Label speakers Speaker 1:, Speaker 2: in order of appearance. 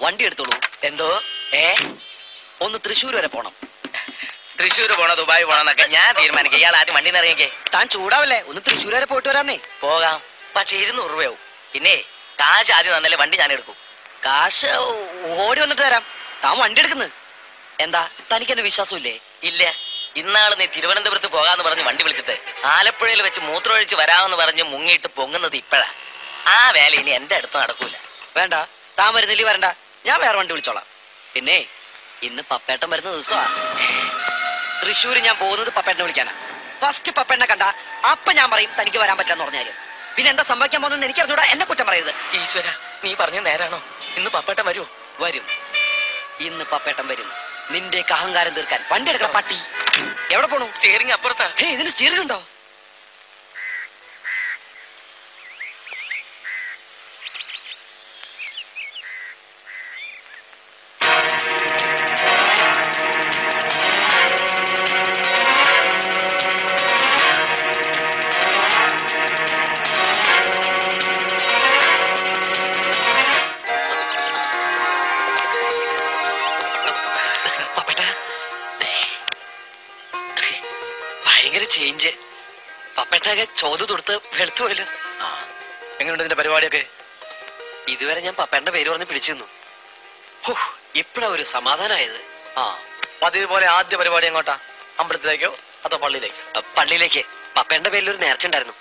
Speaker 1: വണ്ടി എടുത്തോളൂ.
Speaker 2: എന്തോ?
Speaker 1: ഒന്ന് തൃശ്ശൂർ വരെ പോണം.
Speaker 2: തൃശ്ശൂർ പോണോ ദുബായ് പോണോന്നൊക്കെ ഞാൻ തീരുമാനിക്കാം. ഇയാൾ ആദ്യം വണ്ടി ഇറങ്ങിക്കേ.
Speaker 1: താൻ ചൂടാവല്ലേ? ഒന്ന് തൃശ്ശൂർ വരെ പോയിട്ട് വരാന്നേ.
Speaker 2: പോകാം, പക്ഷെ 200 രൂപയാവും. പിന്നെ കാശ് ആദ്യം തന്നല്ലേ വണ്ടി ഞാൻ എടുക്കും.
Speaker 1: കാശ് ഓടി വന്നിട്ട് തരാം. താൻ വണ്ടി എടുക്കുന്നത് എന്താ? തനിക്ക് എന്നെ വിശ്വാസമില്ലേ?
Speaker 2: ഇല്ല. ഇന്നാള് നീ തിരുവനന്തപുരത്ത് പോകാന്ന് പറഞ്ഞ് വണ്ടി വിളിച്ചിട്ട് ആലപ്പുഴയിൽ വെച്ച് മൂത്രമൊഴിച്ച് വരാമെന്ന് പറഞ്ഞ് മുങ്ങിയിട്ട് പൊങ്ങുന്നത് ഇപ്പഴാ. ആ വേല ഇനി എന്റെ അടുത്ത് നടക്കൂല.
Speaker 1: വേണ്ട, താൻ വരുന്നില്ല വരണ്ട, ഞാൻ വേറെ വണ്ടി വിളിച്ചോളാം. പിന്നെ ഇന്ന് പപ്പേട്ടൻ വരുന്ന ദിവസമാ. തൃശ്ശൂര് ഞാൻ പോകുന്നത് പപ്പേട്ടനെ വിളിക്കാനാ. ഫസ്റ്റ് പപ്പേട്ടനെ കണ്ട അപ്പൊ ഞാൻ പറയും തനിക്ക് വരാൻ പറ്റില്ലെന്ന് പറഞ്ഞാല്. പിന്നെ എന്താ സംഭവിക്കാൻ പോകുന്നത് എനിക്ക് അറിഞ്ഞൂടാ. എന്നെ കുറ്റം പറയരുത്.
Speaker 2: ഈശ്വര, നീ പറഞ്ഞ നേരാണോ? ഇന്ന് പപ്പേട്ടൻ വരുമോ?
Speaker 1: വരും, ഇന്ന് പപ്പേട്ടൻ വരും. നിന്റെ അഹങ്കാരം തീർക്കാൻ. വണ്ടി എടുക്കണം പട്ടി. എവിടെ പോണു?
Speaker 2: സ്റ്റിയറിംഗ് അപ്പുറത്താ.
Speaker 1: ഇതിന് സ്റ്റിയറിംഗ് ഉണ്ടോ?
Speaker 2: ഭയങ്കര ചേഞ്ച്.
Speaker 1: പപ്പേട്ടനൊക്കെ ചോദ്യം തൊടുത്ത് വെളുത്തു പോയല്ലോ.
Speaker 2: എങ്ങനെയുണ്ട് ഇതിന്റെ പരിപാടിയൊക്കെ?
Speaker 1: ഇതുവരെ ഞാൻ പപ്പേട്ടന്റെ പേര് പറഞ്ഞ് പിടിച്ചു നിന്നു. ഇപ്പഴാ ഒരു സമാധാനമായത്.
Speaker 2: പതിവ് പോലെ ആദ്യ പരിപാടി എങ്ങോട്ടാ? അമ്പലത്തിലേക്കോ അതോ പള്ളിയിലേക്കോ?
Speaker 1: പള്ളിയിലേക്ക്. പപ്പേട്ടന്റെ പേരിൽ ഒരു നേർച്ച ഉണ്ടായിരുന്നു.